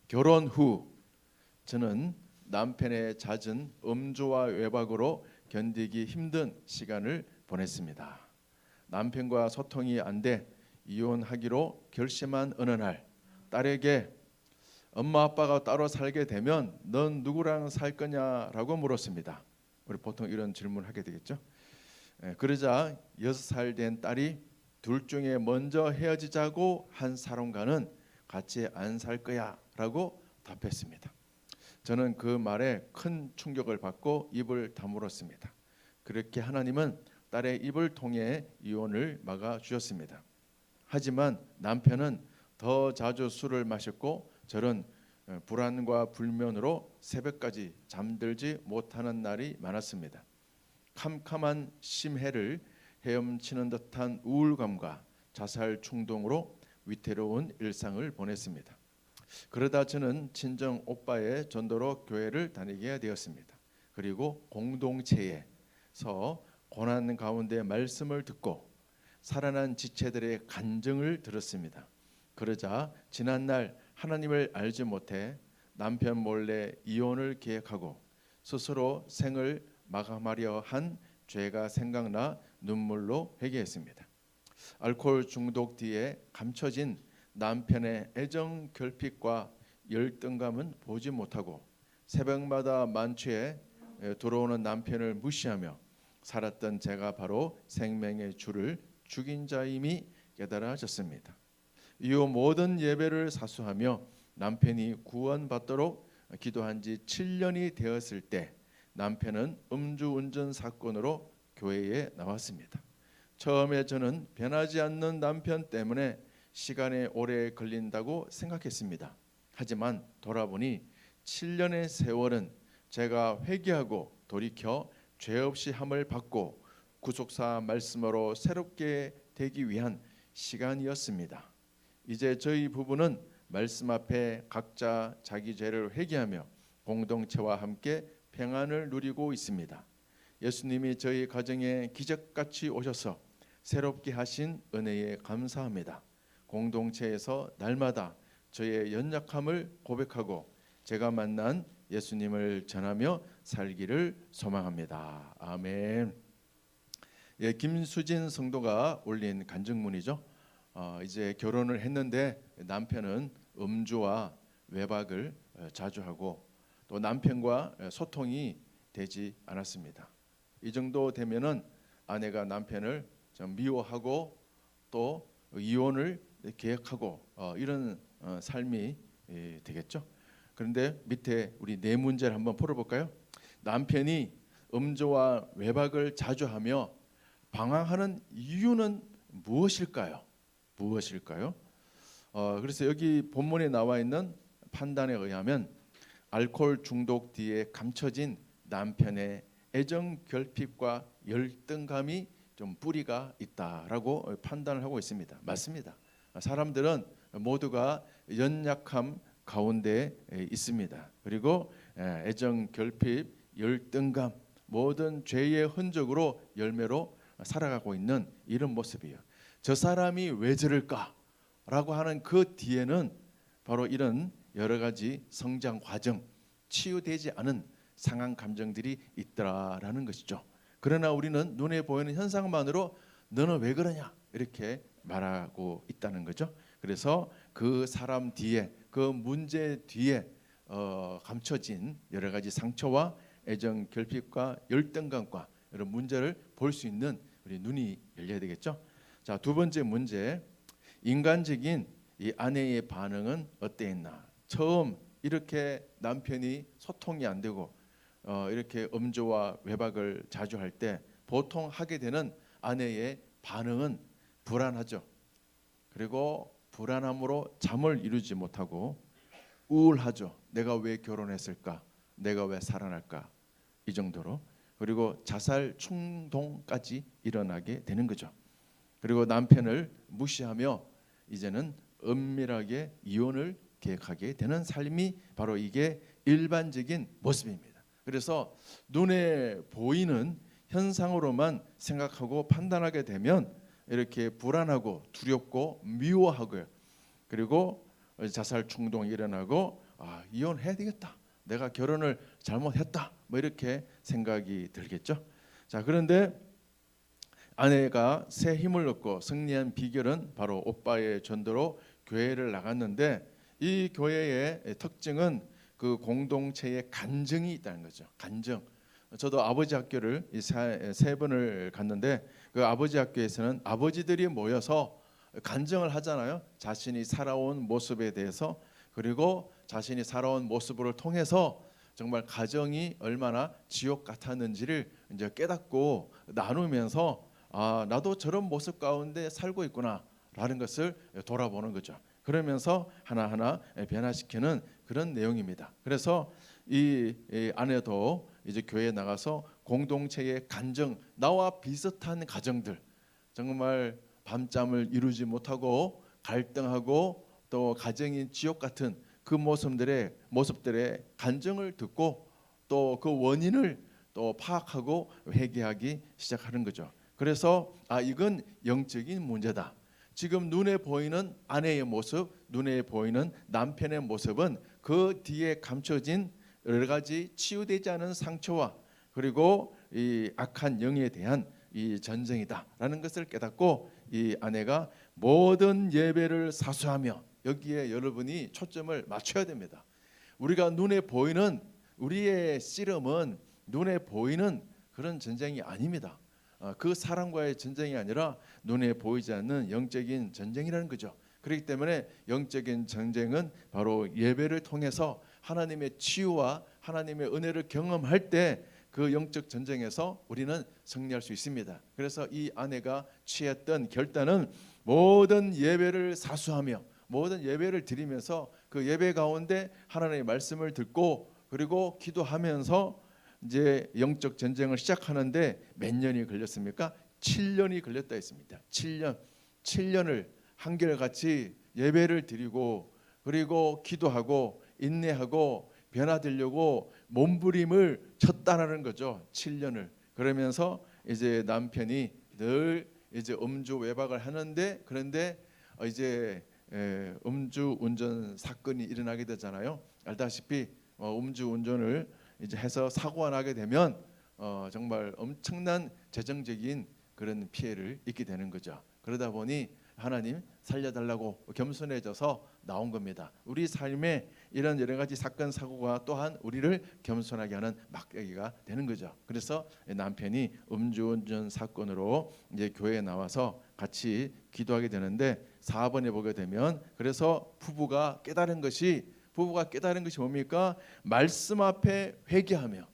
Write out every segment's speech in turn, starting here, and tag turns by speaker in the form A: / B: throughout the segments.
A: 결혼 후 저는 남편의 잦은 음주와 외박으로 견디기 힘든 시간을 보냈습니다. 남편과 소통이 안 돼 이혼하기로 결심한 어느 날 딸에게 엄마 아빠가 따로 살게 되면 넌 누구랑 살 거냐라고 물었습니다. 우리 보통 이런 질문을 하게 되겠죠. 그러자 6살 된 딸이 둘 중에 먼저 헤어지자고 한 사람과는 같이 안 살 거야 라고 답했습니다. 저는 그 말에 큰 충격을 받고 입을 다물었습니다. 그렇게 하나님은 딸의 입을 통해 이혼을 막아주셨습니다. 하지만 남편은 더 자주 술을 마셨고 저는 불안과 불면으로 새벽까지 잠들지 못하는 날이 많았습니다. 캄캄한 심해를 헤엄치는 듯한 우울감과 자살 충동으로 위태로운 일상을 보냈습니다. 그러다 저는 친정 오빠의 전도로 교회를 다니게 되었습니다. 그리고 공동체에서 고난 가운데 말씀을 듣고 살아난 지체들의 간증을 들었습니다. 그러자 지난날 하나님을 알지 못해 남편 몰래 이혼을 계획하고 스스로 생을 마감하려 한 죄가 생각나 눈물로 회개했습니다. 알코올 중독 뒤에 감춰진 남편의 애정 결핍과 열등감은 보지 못하고 새벽마다 만취해 들어오는 남편을 무시하며 살았던 제가 바로 생명의 주를 죽인 자임이 깨달아졌습니다. 이후 모든 예배를 사수하며 남편이 구원받도록 기도한 지 7년이 되었을 때 남편은 음주운전 사건으로 교회에 나왔습니다. 처음에 저는 변하지 않는 남편 때문에 시간이 오래 걸린다고 생각했습니다. 하지만 돌아보니 7년의 세월은 제가 회개하고 돌이켜 죄 없이 함을 받고 구속사 말씀으로 새롭게 되기 위한 시간이었습니다. 이제 저희 부부는 말씀 앞에 각자 자기 죄를 회개하며 공동체와 함께 평안을 누리고 있습니다. 예수님이 저희 가정에 기적같이 오셔서 새롭게 하신 은혜에 감사합니다. 공동체에서 날마다 저의 연약함을 고백하고 제가 만난 예수님을 전하며 살기를 소망합니다. 아멘. 예, 김수진 성도가 올린 간증문이죠. 이제 결혼을 했는데 남편은 음주와 외박을 자주 하고 또 남편과 소통이 되지 않았습니다. 이 정도 되면은 아내가 남편을 좀 미워하고 또 이혼을 계획하고 이런 삶이 되겠죠. 그런데 밑에 우리 네 문제를 한번 풀어볼까요? 남편이 음주와 외박을 자주 하며 방황하는 이유는 무엇일까요? 무엇일까요? 그래서 여기 본문에 나와 있는 판단에 의하면 알코올 중독 뒤에 감춰진 남편의 애정 결핍과 열등감이 좀 뿌리가 있다라고 판단을 하고 있습니다. 맞습니다. 사람들은 모두가 연약함 가운데 있습니다. 그리고 애정 결핍, 열등감, 모든 죄의 흔적으로 열매로 살아가고 있는 이런 모습이에요. 저 사람이 왜 저럴까라고 하는 그 뒤에는 바로 이런 여러 가지 성장 과정, 치유되지 않은 상한 감정들이 있더라라는 것이죠. 그러나 우리는 눈에 보이는 현상만으로 너는 왜 그러냐 이렇게 말하고 있다는 거죠. 그래서 그 사람 뒤에, 그 문제 뒤에 감춰진 여러 가지 상처와 애정 결핍과 열등감과 이런 문제를 볼 수 있는 우리 눈이 열려야 되겠죠. 자, 두 번째 문제, 인간적인 이 아내의 반응은 어땠나? 처음 이렇게 남편이 소통이 안 되고 이렇게 음주와 외박을 자주 할 때 보통 하게 되는 아내의 반응은 불안하죠. 그리고 불안함으로 잠을 이루지 못하고 우울하죠. 내가 왜 결혼했을까? 내가 왜 살아날까? 이 정도로. 그리고 자살 충동까지 일어나게 되는 거죠. 그리고 남편을 무시하며 이제는 은밀하게 이혼을 계획하게 되는 삶이 바로 이게 일반적인 모습입니다. 그래서 눈에 보이는 현상으로만 생각하고 판단하게 되면 이렇게 불안하고 두렵고 미워하고요. 그리고 자살 충동이 일어나고 이혼해야 되겠다. 내가 결혼을 잘못했다. 뭐 이렇게 생각이 들겠죠. 자, 그런데 아내가 새 힘을 얻고 승리한 비결은 바로 오빠의 전도로 교회를 나갔는데, 이 교회의 특징은 그 공동체의 간증이 있다는 거죠. 간증. 저도 아버지 학교를 세 번을 갔는데, 그 아버지 학교에서는 아버지들이 모여서 간증을 하잖아요. 자신이 살아온 모습에 대해서, 그리고 자신이 살아온 모습을 통해서 정말 가정이 얼마나 지옥 같았는지를 이제 깨닫고 나누면서 나도 저런 모습 가운데 살고 있구나라는 것을 돌아보는 거죠. 그러면서 하나하나 변화시키는 그런 내용입니다. 그래서 이 아내도 이제 교회에 나가서 공동체의 간증, 나와 비슷한 가정들, 정말 밤잠을 이루지 못하고 갈등하고 또 가정이 지옥 같은 그 모습들의 간증을 듣고 또 그 원인을 또 파악하고 회개하기 시작하는 거죠. 그래서 이건 영적인 문제다. 지금 눈에 보이는 아내의 모습, 눈에 보이는 남편의 모습은 그 뒤에 감춰진 여러 가지 치유되지 않은 상처와 그리고 이 악한 영에 대한 이 전쟁이다라는 것을 깨닫고 이 아내가 모든 예배를 사수하며, 여기에 여러분이 초점을 맞춰야 됩니다. 우리가 눈에 보이는 우리의 씨름은 눈에 보이는 그런 전쟁이 아닙니다. 그 사람과의 전쟁이 아니라 눈에 보이지 않는 영적인 전쟁이라는 거죠. 그렇기 때문에 영적인 전쟁은 바로 예배를 통해서 하나님의 치유와 하나님의 은혜를 경험할 때 그 영적 전쟁에서 우리는 승리할 수 있습니다. 그래서 이 아내가 취했던 결단은 모든 예배를 사수하며 모든 예배를 드리면서 그 예배 가운데 하나님의 말씀을 듣고 그리고 기도하면서 이제 영적 전쟁을 시작하는데 몇 년이 걸렸습니까? 7년이 걸렸다 했습니다. 7년을 한결같이 예배를 드리고 그리고 기도하고 인내하고 변화되려고 몸부림을 쳤다라는 거죠. 7년을. 그러면서 이제 남편이 늘 이제 음주 외박을 하는데, 그런데 이제 음주 운전 사건이 일어나게 되잖아요. 알다시피 음주 운전을 이제 해서 사고가 나게 되면 정말 엄청난 재정적인 그런 피해를 입게 되는 거죠. 그러다 보니 하나님 살려달라고 겸손해져서 나온 겁니다. 우리 삶에 이런 여러 가지 사건 사고가 또한 우리를 겸손하게 하는 막대기가 되는 거죠. 그래서 남편이 음주운전 사건으로 이제 교회에 나와서 같이 기도하게 되는데 4번에 보게 되면, 그래서 부부가 깨달은 것이 뭡니까? 말씀 앞에 회개하며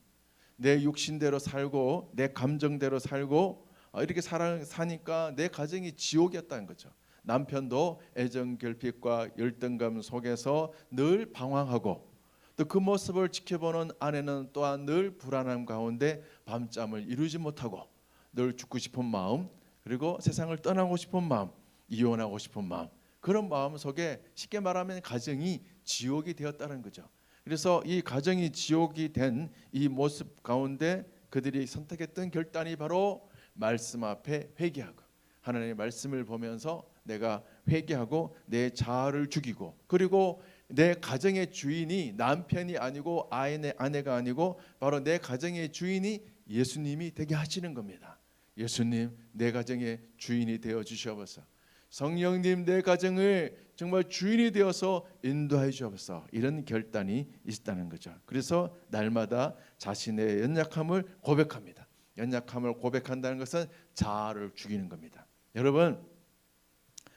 A: 내 육신대로 살고 내 감정대로 살고 이렇게 사니까 내 가정이 지옥이었다는 거죠. 남편도 애정 결핍과 열등감 속에서 늘 방황하고 또 그 모습을 지켜보는 아내는 또한 늘 불안함 가운데 밤잠을 이루지 못하고 늘 죽고 싶은 마음, 그리고 세상을 떠나고 싶은 마음, 이혼하고 싶은 마음, 그런 마음 속에 쉽게 말하면 가정이 지옥이 되었다는 거죠. 그래서 이 가정이 지옥이 된 이 모습 가운데 그들이 선택했던 결단이 바로 말씀 앞에 회개하고 하나님의 말씀을 보면서 내가 회개하고 내 자아를 죽이고, 그리고 내 가정의 주인이 남편이 아니고 아내가 아니고 바로 내 가정의 주인이 예수님이 되게 하시는 겁니다. 예수님, 내 가정의 주인이 되어 주시옵소서. 성령님, 내 가정을 정말 주인이 되어서 인도해 주옵소서. 이런 결단이 있다는 거죠. 그래서 날마다 자신의 연약함을 고백합니다. 연약함을 고백한다는 것은 자아를 죽이는 겁니다. 여러분,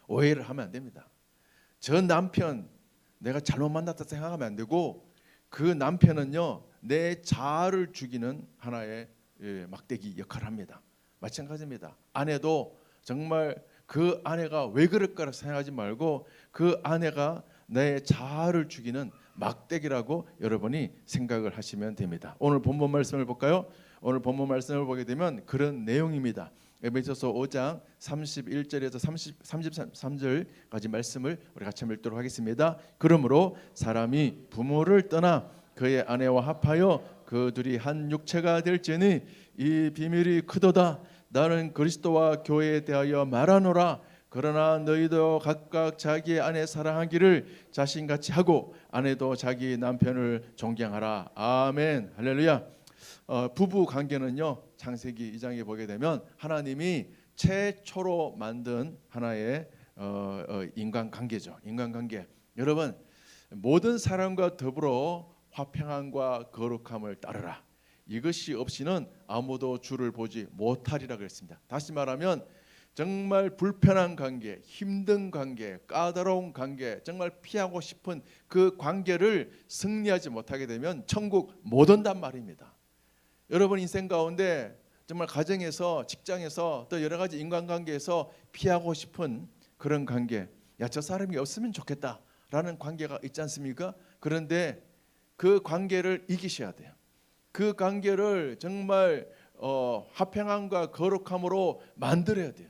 A: 오해를 하면 안 됩니다. 저 남편 내가 잘못 만났다 생각하면 안 되고, 그 남편은요 내 자아를 죽이는 하나의 막대기 역할을 합니다. 마찬가지입니다. 아내도 정말 그 아내가 왜 그럴까 생각하지 말고 그 아내가 내 자아를 죽이는 막대기라고 여러분이 생각을 하시면 됩니다. 오늘 본문 말씀을 볼까요? 오늘 본문 말씀을 보게 되면 그런 내용입니다. 에베소서 5장 31절에서 33절까지 말씀을 우리 같이 한번 읽도록 하겠습니다. 그러므로 사람이 부모를 떠나 그의 아내와 합하여 그 둘이 한 육체가 될지니 이 비밀이 크도다. 나는 그리스도와 교회에 대하여 말하노라. 그러나 너희도 각각 자기 아내 사랑하기를 자신같이 하고 아내도 자기 남편을 존경하라. 아멘. 할렐루야. 부부 관계는요, 창세기 2장에 보게 되면 하나님이 최초로 만든 하나의 인간관계죠. 인간관계. 여러분, 모든 사람과 더불어 화평함과 거룩함을 따르라. 이것이 없이는 아무도 주를 보지 못하리라 그랬습니다. 다시 말하면 정말 불편한 관계, 힘든 관계, 까다로운 관계, 정말 피하고 싶은 그 관계를 승리하지 못하게 되면 천국 못 온단 말입니다. 여러분 인생 가운데 정말 가정에서, 직장에서, 또 여러 가지 인간관계에서 피하고 싶은 그런 관계, 야, 저 사람이 없으면 좋겠다라는 관계가 있지 않습니까? 그런데 그 관계를 이기셔야 돼요. 그 관계를 정말 화평함과 거룩함으로 만들어야 돼요.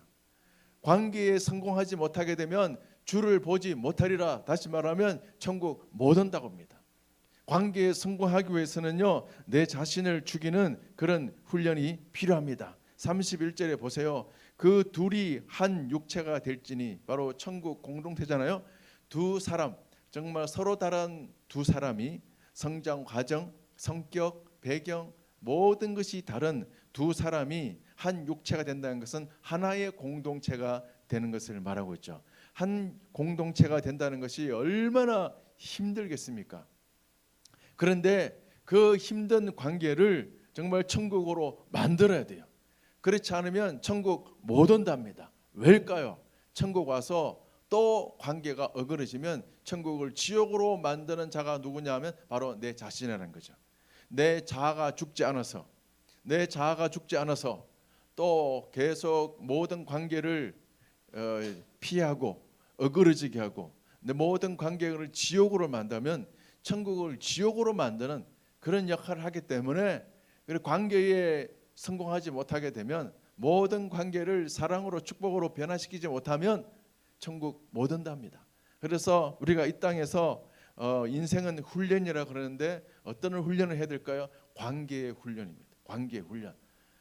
A: 관계에 성공하지 못하게 되면 주를 보지 못하리라. 다시 말하면 천국 못 온다고 합니다. 관계에 성공하기 위해서는요, 내 자신을 죽이는 그런 훈련이 필요합니다. 31절에 보세요. 그 둘이 한 육체가 될지니, 바로 천국 공동체잖아요. 두 사람, 정말 서로 다른 두 사람이 성장 과정, 성격, 배경, 모든 것이 다른 두 사람이 한 육체가 된다는 것은 하나의 공동체가 되는 것을 말하고 있죠. 한 공동체가 된다는 것이 얼마나 힘들겠습니까? 그런데 그 힘든 관계를 정말 천국으로 만들어야 돼요. 그렇지 않으면 천국 못 온답니다. 왜일까요? 천국 와서 또 관계가 어그러지면 천국을 지옥으로 만드는 자가 누구냐 하면 바로 내 자신이라는 거죠. 내 자아가 죽지 않아서, 내 자아가 죽지 않아서 또 계속 모든 관계를 피하고 어그러지게 하고 내 모든 관계를 지옥으로 만들면 천국을 지옥으로 만드는 그런 역할을 하기 때문에, 관계에 성공하지 못하게 되면, 모든 관계를 사랑으로 축복으로 변화시키지 못하면 천국 못 온답니다. 그래서 우리가 이 땅에서 인생은 훈련이라 그러는데 어떤 훈련을 해야 될까요? 관계의 훈련입니다. 관계의 훈련.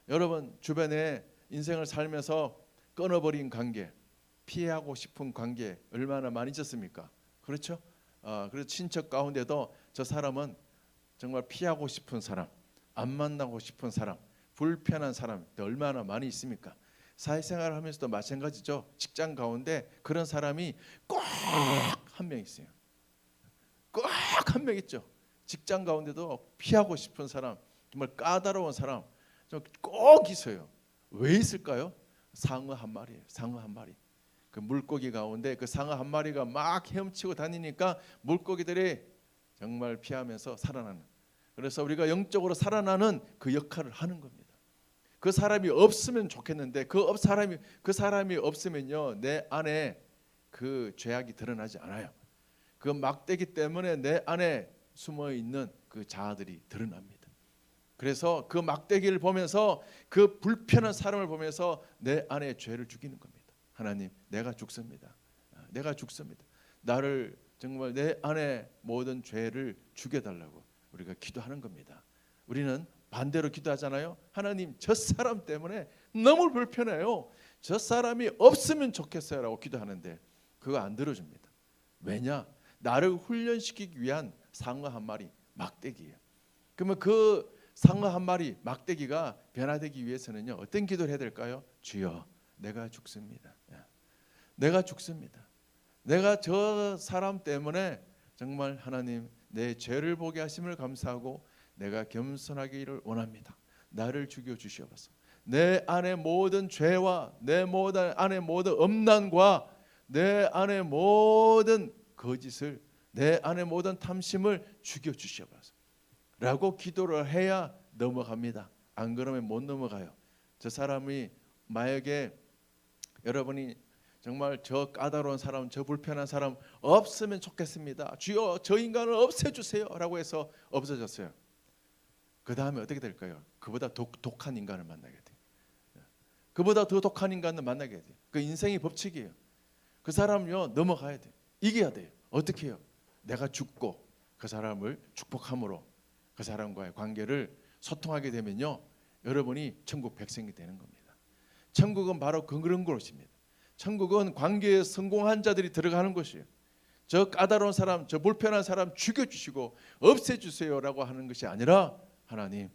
A: 여러분 주변에 인생을 살면서 끊어버린 관계, 피하고 싶은 관계 얼마나 많이 있었습니까? 그렇죠? 그래서 친척 가운데도 저 사람은 정말 피하고 싶은 사람, 안 만나고 싶은 사람, 불편한 사람 얼마나 많이 있습니까? 사회생활을 하면서도 마찬가지죠. 직장 가운데 그런 사람이 꼭 한 명 있어요. 꼭 한 명 있죠. 직장 가운데도 피하고 싶은 사람, 정말 까다로운 사람 꼭 있어요. 왜 있을까요? 상어 한 마리예요. 상어 한 마리. 그 물고기 가운데 그 상어 한 마리가 막 헤엄치고 다니니까 물고기들이 정말 피하면서 살아나는. 그래서 우리가 영적으로 살아나는 그 역할을 하는 겁니다. 그 사람이 없으면 좋겠는데 그 사람이 없으면요, 내 안에 그 죄악이 드러나지 않아요. 그 막대기 때문에 내 안에 숨어 있는 그 자아들이 드러납니다. 그래서 그 막대기를 보면서, 그 불편한 사람을 보면서 내 안에 죄를 죽이는 겁니다. 하나님, 내가 죽습니다. 내가 죽습니다. 나를 정말 내 안에 모든 죄를 죽여달라고 우리가 기도하는 겁니다. 우리는 반대로 기도하잖아요. 하나님, 저 사람 때문에 너무 불편해요. 저 사람이 없으면 좋겠어요 라고 기도하는데 그거 안 들어줍니다. 왜냐? 나를 훈련시키기 위한 상어 한 마리, 막대기예요. 그러면 그 상어 한 마리, 막대기가 변화되기 위해서는요, 어떤 기도를 해야 될까요? 주여, 내가 죽습니다. 내가 죽습니다. 내가 저 사람 때문에 정말 하나님 내 죄를 보게 하심을 감사하고 내가 겸손하기를 원합니다. 나를 죽여 주시옵소서. 내 안에 모든 죄와 내 안에 모든 엄난과 내 안에 모든 거짓을, 내 안에 모든 탐심을 죽여 주시옵소서 라고 기도를 해야 넘어갑니다. 안 그러면 못 넘어가요. 저 사람이 만약에 여러분이 정말 저 까다로운 사람, 저 불편한 사람 없으면 좋겠습니다. 주여, 저 인간을 없애주세요 라고 해서 없어졌어요. 그 다음에 어떻게 될까요? 그보다 독한 인간을 만나게 돼요. 그보다 더 독한 인간을 만나게 돼요. 그 인생의 법칙이에요. 그 사람요, 넘어가야 돼요. 이겨야 돼요. 어떻게 해요? 내가 죽고 그 사람을 축복함으로 그 사람과의 관계를 소통하게 되면요, 여러분이 천국 백성이 되는 겁니다. 천국은 바로 그런 곳입니다. 천국은 관계에 성공한 자들이 들어가는 곳이에요. 저 까다로운 사람, 저 불편한 사람 죽여주시고 없애주세요라고 하는 것이 아니라 하나님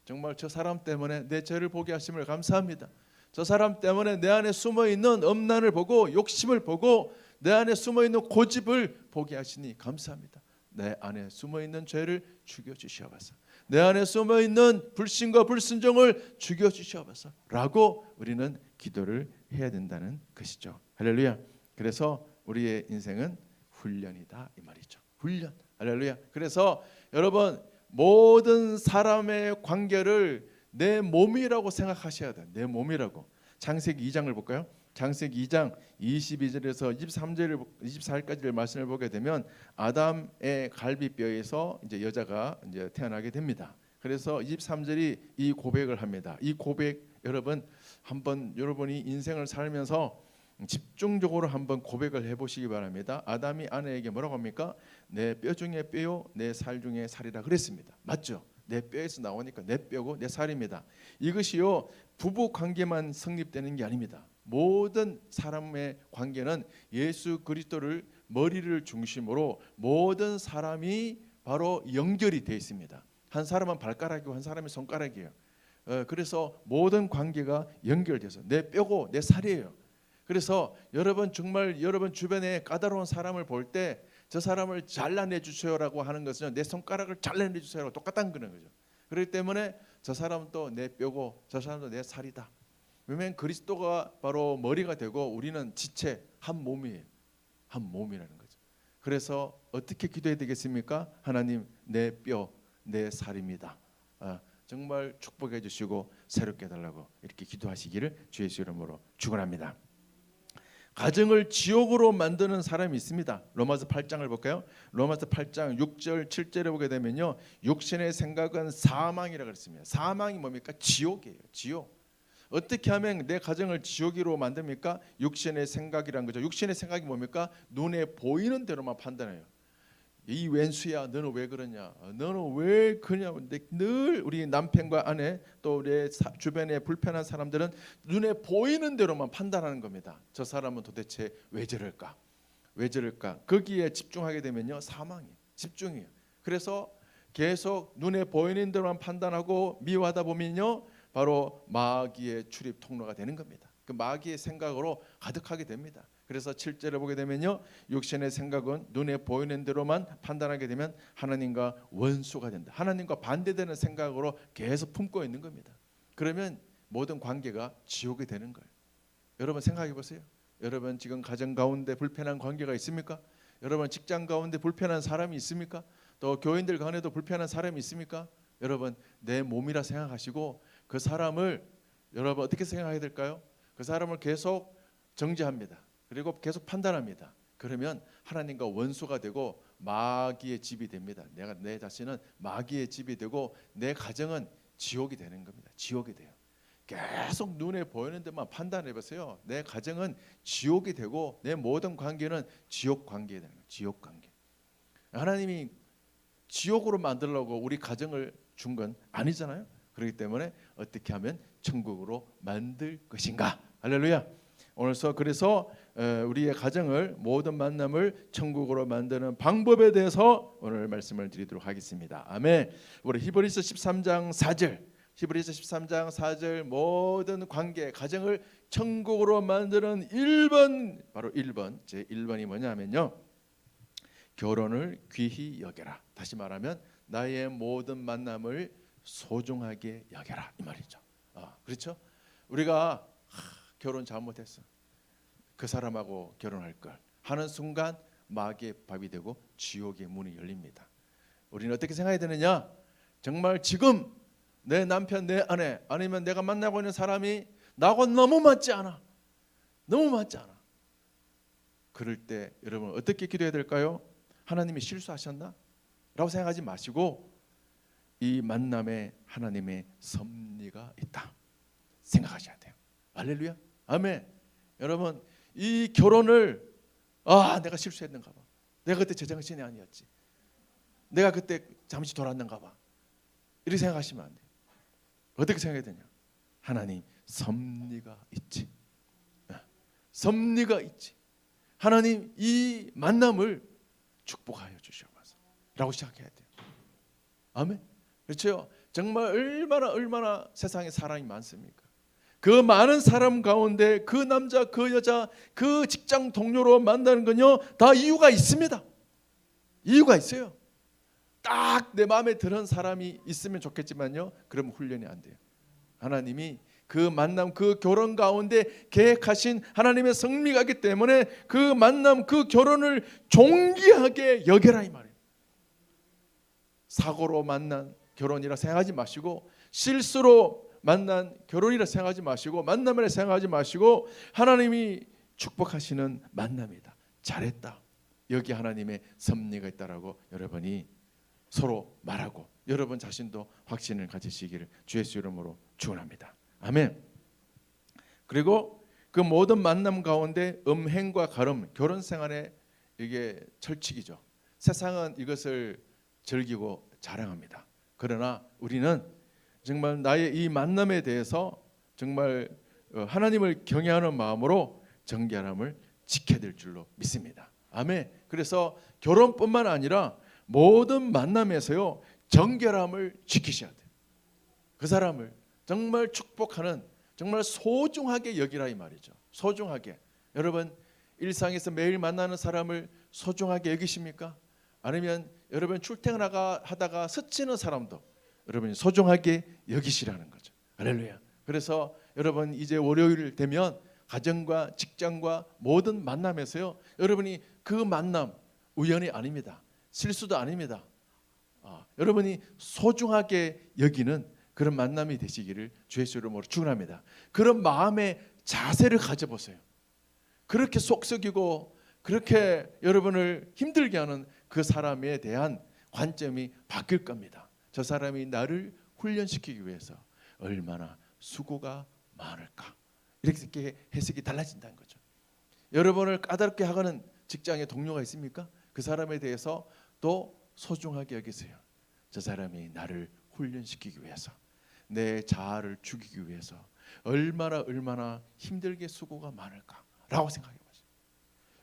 A: 정말 저 사람 때문에 내 죄를 보게 하심을 감사합니다. 저 사람 때문에 내 안에 숨어있는 엄난을 보고 욕심을 보고 내 안에 숨어있는 고집을 보게 하시니 감사합니다. 내 안에 숨어있는 죄를 죽여주시옵소서. 내 안에 숨어있는 불신과 불순종을 죽여주시옵소서 라고 우리는 기도를 해야 된다는 것이죠. 할렐루야. 그래서 우리의 인생은 훈련이다 이 말이죠. 훈련. 할렐루야. 그래서 여러분 모든 사람의 관계를 내 몸이라고 생각하셔야 돼요. 내 몸이라고. 창세기 2장을 볼까요? 창세기 2장 22절에서 24절까지의 말씀을 보게 되면 아담의 갈비뼈에서 이제 여자가 이제 태어나게 됩니다. 그래서 23절이 이 고백을 합니다. 이 고백 여러분 한번 여러분이 인생을 살면서 집중적으로 한번 고백을 해보시기 바랍니다. 아담이 아내에게 뭐라고 합니까? 내 뼈 중에 뼈요 내 살 중에 살이라 그랬습니다. 맞죠? 내 뼈에서 나오니까 내 뼈고 내 살입니다. 이것이요 부부 관계만 성립되는 게 아닙니다. 모든 사람의 관계는 예수 그리스도를 머리를 중심으로 모든 사람이 바로 연결이 되어 있습니다. 한 사람은 발가락이고 한 사람은 손가락이에요. 그래서 모든 관계가 연결돼서 내 뼈고 내 살이에요. 그래서 여러분 정말 여러분 주변에 까다로운 사람을 볼 때 저 사람을 잘라내 주세요라고 하는 것은 내 손가락을 잘라내 주세요라고 똑같다는 거죠. 그렇기 때문에 저 사람은 또 내 뼈고 저 사람도 내 살이다. 왜냐하면 그리스도가 바로 머리가 되고 우리는 지체 한 몸이에요. 한 몸이라는 거죠. 그래서 어떻게 기도해야 되겠습니까? 하나님 내 뼈 내 살입니다. 정말 축복해 주시고 새롭게 해달라고 이렇게 기도하시기를 주 예수 이름으로 축원합니다. 가정을 지옥으로 만드는 사람이 있습니다. 로마서 8장을 볼까요? 로마서 8장 6절 7절에 보게 되면요, 육신의 생각은 사망이라고 그랬습니다. 사망이 뭡니까? 지옥이에요. 지옥. 어떻게 하면 내 가정을 지옥으로 만듭니까? 육신의 생각이란 거죠. 육신의 생각이 뭡니까? 눈에 보이는 대로만 판단해요. 이 왼수야 너는 왜 그러냐, 너는 왜 그러냐. 늘 우리 남편과 아내 또 우리 주변에 불편한 사람들은 눈에 보이는 대로만 판단하는 겁니다. 저 사람은 도대체 왜 저럴까, 왜 저럴까. 거기에 집중하게 되면요 사망이에요. 집중이에요. 그래서 계속 눈에 보이는 대로만 판단하고 미워하다 보면요 바로 마귀의 출입 통로가 되는 겁니다. 그 마귀의 생각으로 가득하게 됩니다. 그래서 7절을 보게 되면요, 육신의 생각은 눈에 보이는 대로만 판단하게 되면 하나님과 원수가 된다. 하나님과 반대되는 생각으로 계속 품고 있는 겁니다. 그러면 모든 관계가 지옥이 되는 거예요. 여러분 생각해 보세요. 여러분 지금 가정 가운데 불편한 관계가 있습니까? 여러분 직장 가운데 불편한 사람이 있습니까? 또 교인들 간에도 불편한 사람이 있습니까? 여러분 내 몸이라 생각하시고 그 사람을 여러분 어떻게 생각해야 될까요? 그 사람을 계속 정죄합니다. 그리고 계속 판단합니다. 그러면 하나님과 원수가 되고 마귀의 집이 됩니다. 내가 내 자신은 마귀의 집이 되고 내 가정은 지옥이 되는 겁니다. 지옥이 돼요. 계속 눈에 보이는 데만 판단해 보세요. 내 가정은 지옥이 되고 내 모든 관계는 지옥 관계가 되는 거예요. 지옥 관계. 하나님이 지옥으로 만들려고 우리 가정을 준 건 아니잖아요. 그렇기 때문에 어떻게 하면 천국으로 만들 것인가. 할렐루야. 오늘서 그래서 우리의 가정을 모든 만남을 천국으로 만드는 방법에 대해서 오늘 말씀을 드리도록 하겠습니다. 아멘. 우리 히브리서 13장 4절, 히브리서 13장 4절 모든 관계 가정을 천국으로 만드는 1번, 바로 1번, 제 1번이 뭐냐면요, 결혼을 귀히 여겨라. 다시 말하면 나의 모든 만남을 소중하게 여겨라 이 말이죠. 그렇죠? 우리가 결혼 잘못했어, 그 사람하고 결혼할 걸 하는 순간 마귀의 밥이 되고 지옥의 문이 열립니다. 우리는 어떻게 생각해야 되느냐? 정말 지금 내 남편, 내 아내, 아니면 내가 만나고 있는 사람이 나하고 너무 맞지 않아, 너무 맞지 않아. 그럴 때 여러분 어떻게 기도해야 될까요? 하나님이 실수하셨나? 라고 생각하지 마시고 이 만남에 하나님의 섭리가 있다 생각하셔야 돼요. 할렐루야. 아멘. 여러분 이 결혼을 내가 실수했는가 봐, 내가 그때 제정신이 아니었지, 내가 그때 잠시 돌았는가 봐, 이렇게 생각하시면 안 돼요. 어떻게 생각해야 되냐? 하나님 섭리가 있지. 섭리가 있지. 하나님 이 만남을 축복하여 주시옵소서 라고 시작해야 돼요. 아멘. 그렇죠. 정말 얼마나 세상에 사람이 많습니까? 그 많은 사람 가운데 그 남자 그 여자 그 직장 동료로 만나는 건요 다 이유가 있습니다. 이유가 있어요. 딱 내 마음에 드는 사람이 있으면 좋겠지만요, 그러면 훈련이 안 돼요. 하나님이 그 만남 그 결혼 가운데 계획하신 하나님의 섭리가 있기 때문에 그 만남 그 결혼을 존귀하게 여겨라 이 말이에요. 사고로 만난 결혼이라 생각하지 마시고, 실수로 만난 결혼이라 생각하지 마시고, 만남이라 생각하지 마시고, 하나님이 축복하시는 만남이다. 잘했다. 여기 하나님의 섭리가 있다라고 여러분이 서로 말하고 여러분 자신도 확신을 가지시기를 주 예수 이름으로 축원합니다. 아멘. 그리고 그 모든 만남 가운데 음행과 가름, 결혼 생활의 이게 철칙이죠. 세상은 이것을 즐기고 자랑합니다. 그러나 우리는 정말 나의 이 만남에 대해서 정말 하나님을 경외하는 마음으로 정결함을 지켜야 될 줄로 믿습니다. 아멘. 그래서 결혼뿐만 아니라 모든 만남에서요 정결함을 지키셔야 돼요. 그 사람을 정말 축복하는, 정말 소중하게 여기라 이 말이죠. 소중하게. 여러분 일상에서 매일 만나는 사람을 소중하게 여기십니까? 아니면 여러분 출퇴근하다가 스치는 사람도 여러분이 소중하게 여기시라는 거죠. 할렐루야. 그래서 여러분 이제 월요일 되면 가정과 직장과 모든 만남에서요 여러분이 그 만남 우연이 아닙니다. 실수도 아닙니다. 여러분이 소중하게 여기는 그런 만남이 되시기를 주 예수 이름으로 축원합니다. 그런 마음의 자세를 가져보세요. 그렇게 속썩이고 그렇게 여러분을 힘들게 하는 그 사람에 대한 관점이 바뀔 겁니다. 저 사람이 나를 훈련시키기 위해서 얼마나 수고가 많을까, 이렇게 해석이 달라진다는 거죠. 여러분을 까다롭게 하는 직장에 동료가 있습니까? 그 사람에 대해서 또 소중하게 여기세요. 저 사람이 나를 훈련시키기 위해서, 내 자아를 죽이기 위해서 얼마나 힘들게 수고가 많을까라고 생각해보세요.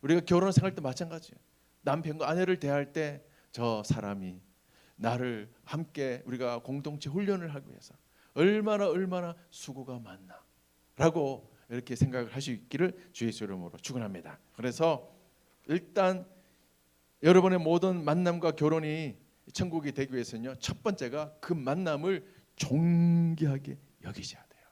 A: 우리가 결혼 생활 때 마찬가지예요. 남편과 아내를 대할 때 저 사람이 나를 함께 우리가 공동체 훈련을 하기 위해서 얼마나 수고가 많나라고 이렇게 생각을 하시기를 주 예수 이름으로 축원합니다. 그래서 일단 여러분의 모든 만남과 결혼이 천국이 되기 위해서는요, 첫 번째가 그 만남을 존귀하게 여기셔야 돼요.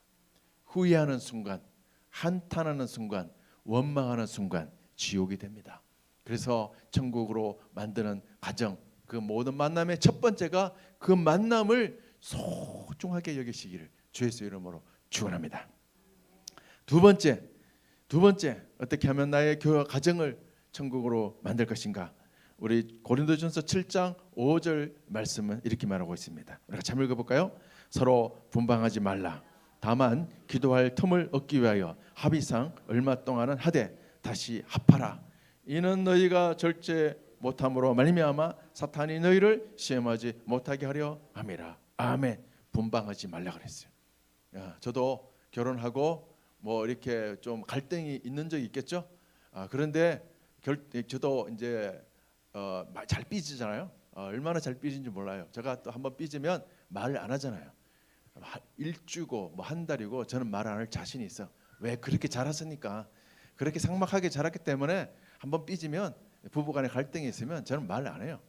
A: 후회하는 순간, 한탄하는 순간, 원망하는 순간 지옥이 됩니다. 그래서 천국으로 만드는 가정, 그 모든 만남의 첫 번째가 그 만남을 소중하게 여기시기를 주 예수 이름으로 축원합니다. 두 번째 어떻게 하면 나의 교회 가정을 천국으로 만들 것인가? 우리 고린도전서 7장 5절 말씀은 이렇게 말하고 있습니다. 우리가 참 읽어볼까요? 서로 분방하지 말라. 다만 기도할 틈을 얻기 위하여 합의상 얼마 동안은 하되 다시 합하라. 이는 너희가 절제 못함으로 말미암아 사탄이 너희를 시험하지 못하게 하려 함이라. 아멘. 분방하지 말라 그랬어요. 저도 결혼하고 뭐 이렇게 좀 갈등이 있는 적이 있겠죠. 그런데 저도 이제 잘 삐지잖아요. 얼마나 잘 삐진지 몰라요. 제가 또 한번 삐지면 말을 안 하잖아요. 일주고 뭐 한 달이고 저는 말 안 할 자신이 있어. 왜? 그렇게 잘하셨으니까. 그렇게 삭막하게 자랐기 때문에 한번 삐지면, 부부간에 갈등이 있으면 저는 말을 안 해요.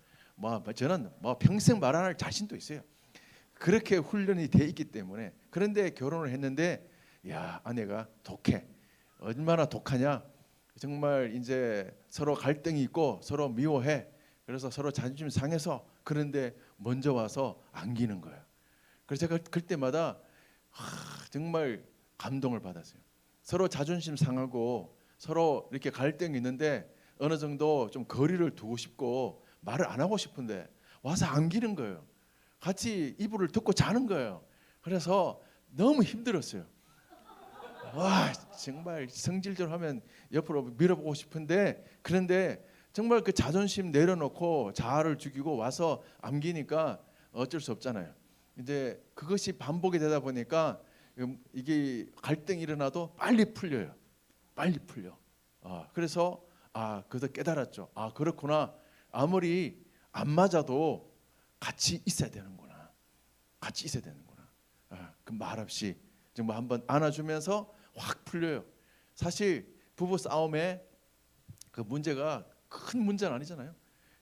A: 저는 평생 말 안 할 자신도 있어요. 그렇게 훈련이 돼 있기 때문에. 그런데 결혼을 했는데 야, 아내가 독해. 얼마나 독하냐? 정말 이제 서로 갈등이 있고 서로 미워해. 그래서 서로 자존심 상해서, 그런데 먼저 와서 안기는 거예요. 그래서 제가 그때마다 정말 감동을 받았어요. 서로 자존심 상하고 서로 이렇게 갈등이 있는데 어느 정도 좀 거리를 두고 싶고 말을 안 하고 싶은데 와서 안기는 거예요. 같이 이불을 덮고 자는 거예요. 그래서 너무 힘들었어요. 와, 정말 성질대로 하면 옆으로 밀어보고 싶은데, 그런데 정말 그 자존심 내려놓고 자아를 죽이고 와서 안기니까 어쩔 수 없잖아요. 이제 그것이 반복이 되다 보니까 이게 갈등이 일어나도 빨리 풀려요. 빨리 풀려. 그래서 그래서 깨달았죠. 그렇구나. 아무리 안 맞아도 같이 있어야 되는구나. 같이 있어야 되는구나. 그 말없이 정말 한번 안아주면서 확 풀려요. 사실 부부 싸움에 그 문제가 큰 문제는 아니잖아요.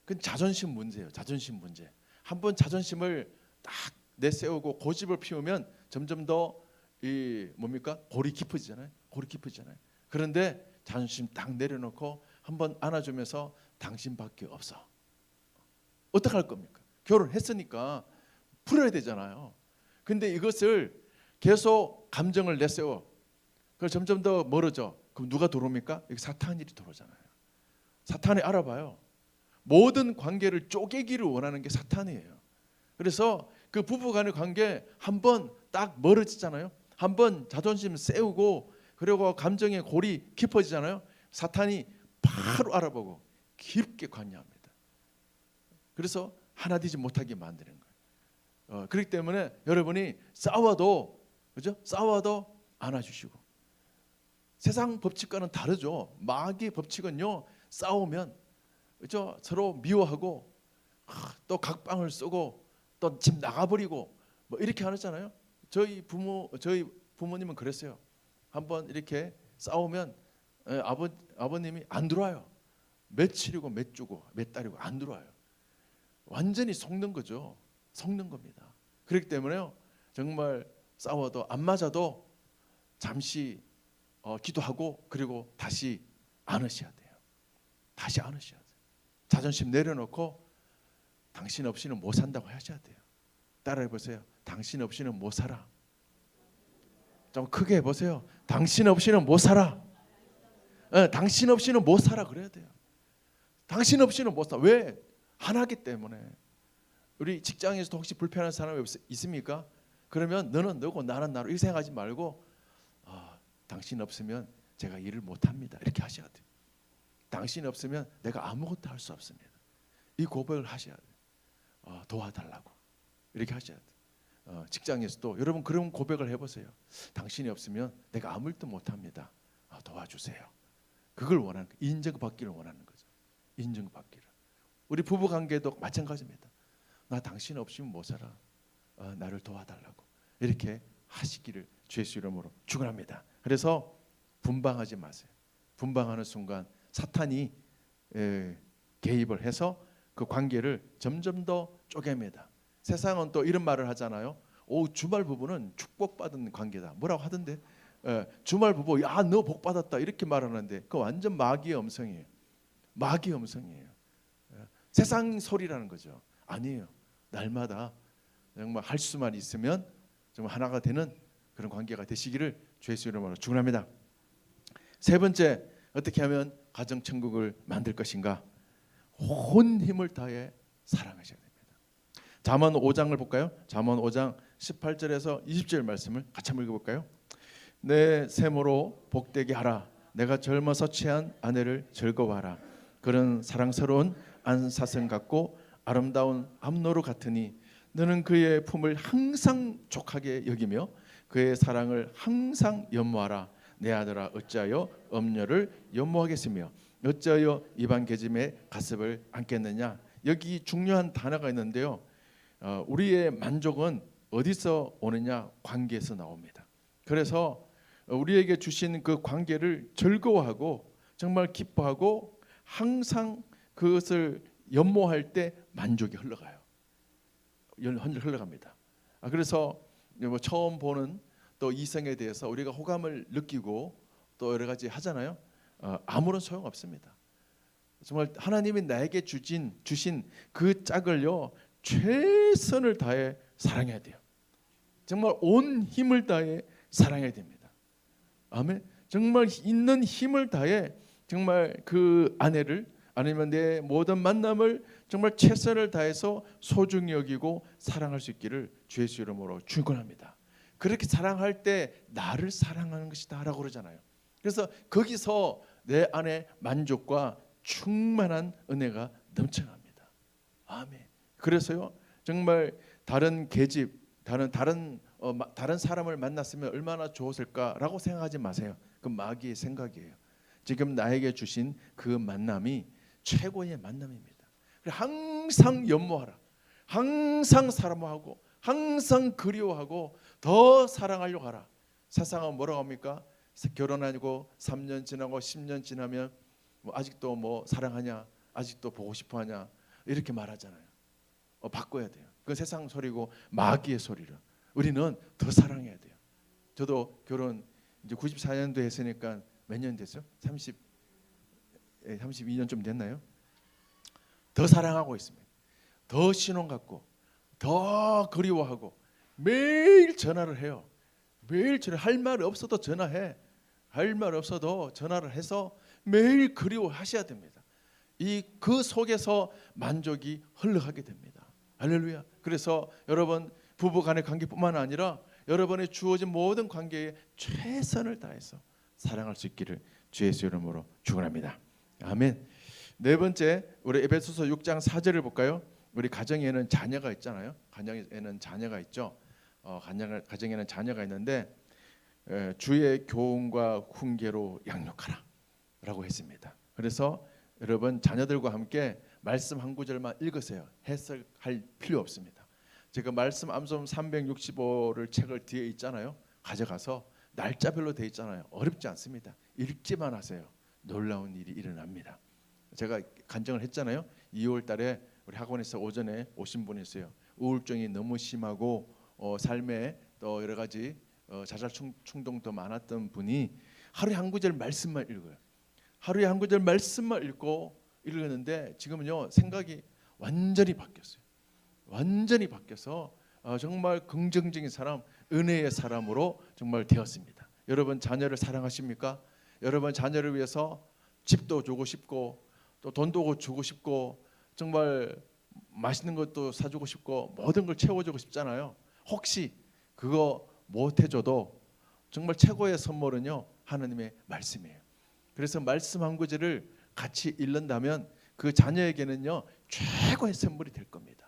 A: 그건 자존심 문제예요. 자존심 문제. 한번 자존심을 딱 내세우고 고집을 피우면 점점 더 골이 깊어지잖아요. 골이 깊어지잖아요. 그런데 자존심 딱 내려놓고 한번 안아주면서 당신밖에 없어. 어떻게 할 겁니까? 결혼했으니까 풀어야 되잖아요. 근데 이것을 계속 감정을 내세워. 그래서 점점 더 멀어져. 그럼 누가 들어옵니까? 여기 사탄이 들어오잖아요. 사탄이 알아봐요. 모든 관계를 쪼개기를 원하는 게 사탄이에요. 그래서 그 부부간의 관계 한번 딱 멀어지잖아요. 한번 자존심 세우고 그리고 감정의 골이 깊어지잖아요. 사탄이 바로 알아보고 깊게 관여합니다. 그래서 하나 되지 못하게 만드는 거예요. 그렇기 때문에 여러분이 싸워도 그죠? 싸워도 안아주시고 세상 법칙과는 다르죠. 마귀의 법칙은요. 싸우면 그죠? 서로 미워하고 또 각방을 쓰고 또 집 나가버리고 뭐 이렇게 하잖아요. 저희 부모님은 그랬어요. 한번 이렇게 싸우면 아버님이 안 들어와요. 며칠이고 몇 주고 몇 달이고 안 들어와요. 완전히 속는 거죠. 속는 겁니다. 그렇기 때문에요. 정말 싸워도 안 맞아도 잠시 기도하고 그리고 다시 안으셔야 돼요. 다시 안으셔야 돼요. 자존심 내려놓고 당신 없이는 못 산다고 하셔야 돼요. 따라해 보세요. 당신 없이는 못 살아. 좀 크게 해보세요. 당신 없이는 못 살아. 당신 없이는 못 살아 그래야 돼요. 당신 없이는 못 살아. 왜? 하나기 때문에. 우리 직장에서도 혹시 불편한 사람이 있습니까? 그러면 너는 너고 나는 나로 이렇게 생각하지 말고 당신 없으면 제가 일을 못합니다. 이렇게 하셔야 돼요. 당신 없으면 내가 아무것도 할 수 없습니다. 이 고백을 하셔야 돼요. 도와달라고 이렇게 하셔야 돼요. 직장에서도 여러분 그런 고백을 해보세요. 당신이 없으면 내가 아무 일도 못합니다. 도와주세요. 그걸 원하는 거예요. 인정받기를 원하는 거죠. 인정받기를. 우리 부부관계도 마찬가지입니다. 나 당신 없이는 못 살아. 나를 도와달라고 이렇게 하시기를 주 예수 이름으로 축원합니다. 그래서 분방하지 마세요. 분방하는 순간 사탄이 개입을 해서 그 관계를 점점 더 쪼갭니다. 세상은 또 이런 말을 하잖아요. 주말 부부는 축복받은 관계다. 뭐라고 하던데? 주말 부부, 야, 너 복 받았다 이렇게 말하는데 그 완전 마귀의 음성이에요. 마귀의 음성이에요. 세상 소리라는 거죠. 아니에요. 날마다 정말 할 수만 있으면 정말 하나가 되는 그런 관계가 되시기를 주 예수 이름으로 축원합니다. 세 번째, 어떻게 하면 가정 천국을 만들 것인가? 온 힘을 다해 사랑하셔야 됩니다. 잠언 5장을 볼까요? 잠언 5장 18절에서 20절 말씀을 같이 한번 읽어볼까요? 내 샘으로 복되게 하라. 내가 젊어서 취한 아내를 즐거워하라. 그런 사랑스러운 안사슴 같고 아름다운 암노루 같으니 너는 그의 품을 항상 족하게 여기며 그의 사랑을 항상 연모하라. 내 아들아 어찌하여 엄녀를 연모하겠으며 어찌하여 이방 계집의 가슴을 안겠느냐. 여기 중요한 단어가 있는데요. 우리의 만족은 어디서 오느냐? 관계에서 나옵니다. 그래서 우리에게 주신 그 관계를 즐거워하고 정말 기뻐하고 항상 그것을 연모할 때 만족이 흘러가요. 흘러갑니다. 그래서 뭐 처음 보는 또 이성에 대해서 우리가 호감을 느끼고 또 여러 가지 하잖아요. 아무런 소용 없습니다. 정말 하나님이 나에게 주신 그 짝을요 최선을 다해 사랑해야 돼요. 정말 온 힘을 다해 사랑해야 됩니다. 아멘. 정말 있는 힘을 다해 정말 그 아내를 아니면 내 모든 만남을 정말 최선을 다해서 소중히 여기고 사랑할 수 있기를 주 예수 이름으로 축원합니다. 그렇게 사랑할 때 나를 사랑하는 것이다라고 그러잖아요. 그래서 거기서 내 안에 만족과 충만한 은혜가 넘쳐납니다. 아멘. 그래서요 정말 다른 계집, 다른 사람을 만났으면 얼마나 좋았을까라고 생각하지 마세요. 그 마귀의 생각이에요. 지금 나에게 주신 그 만남이 최고의 만남입니다. 항상 연모하라. 항상 사랑하고 항상 그리워하고 더 사랑하려고 하라. 세상은 뭐라고 합니까? 결혼하고 3년 지나고 10년 지나면 아직도 뭐 사랑하냐, 아직도 보고 싶어하냐 이렇게 말하잖아요. 바꿔야 돼요. 그 세상 소리고 마귀의 소리를. 우리는 더 사랑해야 돼요. 저도 결혼 이제 94년도에 했으니까 몇 년 됐어요? 32년 좀 됐나요? 더 사랑하고 있습니다. 더 신혼 갖고 더 그리워하고 매일 전화를 해요. 매일 전화. 할 말 없어도 전화해. 할 말 없어도 전화를 해서 매일 그리워하셔야 됩니다. 그 속에서 만족이 흘러가게 됩니다. 할렐루야. 그래서 여러분 부부간의 관계뿐만 아니라 여러분의 주어진 모든 관계에 최선을 다해서 사랑할 수 있기를 주 예수 이름으로 축원합니다. 아멘. 네 번째, 우리 에베소서 6장 4절을 볼까요? 우리 가정에는 자녀가 있잖아요. 가정에는 자녀가 있죠. 가정에는 자녀가 있는데 주의 교훈과 훈계로 양육하라 라고 했습니다. 그래서 여러분 자녀들과 함께 말씀 한 구절만 읽으세요. 해석할 필요 없습니다. 제가 말씀 암송 365를 책을 뒤에 있잖아요. 가져가서 날짜별로 돼 있잖아요. 어렵지 않습니다. 읽기만 하세요. 놀라운 일이 일어납니다. 제가 간증을 했잖아요. 2월 달에 우리 학원에서 오전에 오신 분이 있어요. 우울증이 너무 심하고 삶에 또 여러 가지 자살 충동도 많았던 분이 하루에 한 구절 말씀만 읽어요. 하루에 한 구절 말씀만 읽었는데 지금은요 생각이 완전히 바뀌었어요. 완전히 바뀌어서 정말 긍정적인 사람, 은혜의 사람으로 정말 되었습니다. 여러분 자녀를 사랑하십니까? 여러분 자녀를 위해서 집도 주고 싶고 또 돈도 주고 싶고 정말 맛있는 것도 사주고 싶고 모든 걸 채워주고 싶잖아요. 혹시 그거 못 해줘도 정말 최고의 선물은요 하나님의 말씀이에요. 그래서 말씀 한 구절을 같이 읽는다면 그 자녀에게는요 최고의 선물이 될 겁니다.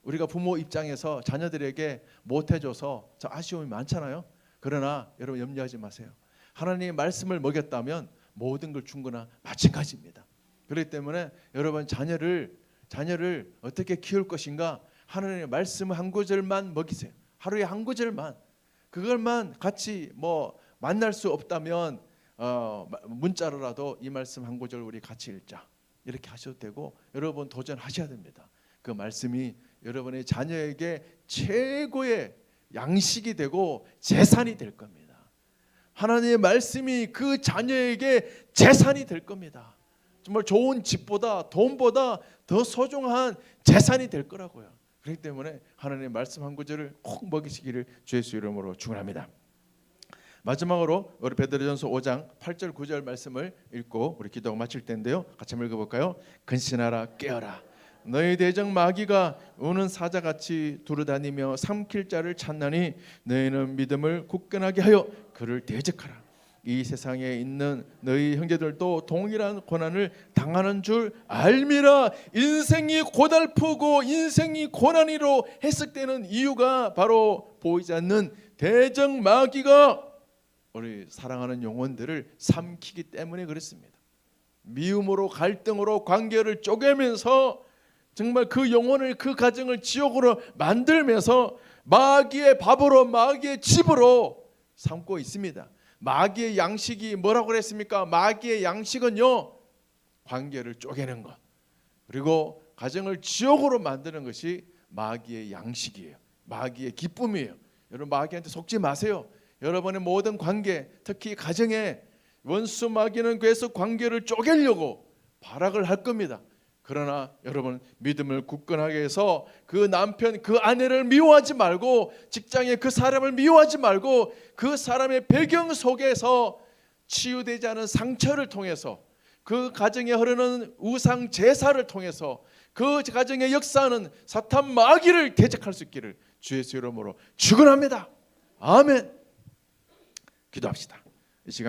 A: 우리가 부모 입장에서 자녀들에게 못 해줘서 아쉬움이 많잖아요. 그러나 여러분 염려하지 마세요. 하나님의 말씀을 먹였다면 모든 걸 준 거나 마찬가지입니다. 그렇기 때문에 여러분 자녀를 어떻게 키울 것인가, 하나님의 말씀 한 구절만 먹이세요. 하루에 한 구절만, 그걸만 같이 뭐 만날 수 없다면 문자로라도 이 말씀 한 구절 우리 같이 읽자 이렇게 하셔도 되고, 여러분 도전하셔야 됩니다. 그 말씀이 여러분의 자녀에게 최고의 양식이 되고 재산이 될 겁니다. 하나님의 말씀이 그 자녀에게 재산이 될 겁니다. 정말 좋은 집보다 돈보다 더 소중한 재산이 될 거라고요. 그렇기 때문에 하나님의 말씀 한 구절을 꼭 먹이시기를 주 예수 이름으로 축원합니다. 마지막으로 우리 베드로전서 5장 8절 9절 말씀을 읽고 우리 기도가 마칠 텐데요. 같이 한번 읽어볼까요? 근신하라 깨어라. 너희 대적 마귀가 우는 사자같이 두루다니며 삼킬 자를 찾나니 너희는 믿음을 굳건하게 하여 그를 대적하라. 이 세상에 있는 너희 형제들도 동일한 고난을 당하는 줄 알미라. 인생이 고달프고 인생이 고난이로 해석되는 이유가 바로 보이지 않는 대적 마귀가 우리 사랑하는 영혼들을 삼키기 때문에 그렇습니다. 미움으로 갈등으로 관계를 쪼개면서 정말 그 영혼을, 그 가정을 지옥으로 만들면서 마귀의 밥으로, 마귀의 집으로 삼고 있습니다. 마귀의 양식이 뭐라고 그랬습니까? 마귀의 양식은요, 관계를 쪼개는 것, 그리고 가정을 지옥으로 만드는 것이 마귀의 양식이에요. 마귀의 기쁨이에요. 여러분 마귀한테 속지 마세요. 여러분의 모든 관계, 특히 가정에 원수 마귀는 그래서 관계를 쪼개려고 발악을 할 겁니다. 그러나 여러분 믿음을 굳건하게 해서 그 남편, 그 아내를 미워하지 말고, 직장에 그 사람을 미워하지 말고, 그 사람의 배경 속에서 치유되지 않은 상처를 통해서, 그 가정에 흐르는 우상 제사를 통해서 그 가정의 역사하는 사탄 마귀를 대적할 수 있기를 주 예수 이름으로 축원합니다. 아멘. 기도합시다.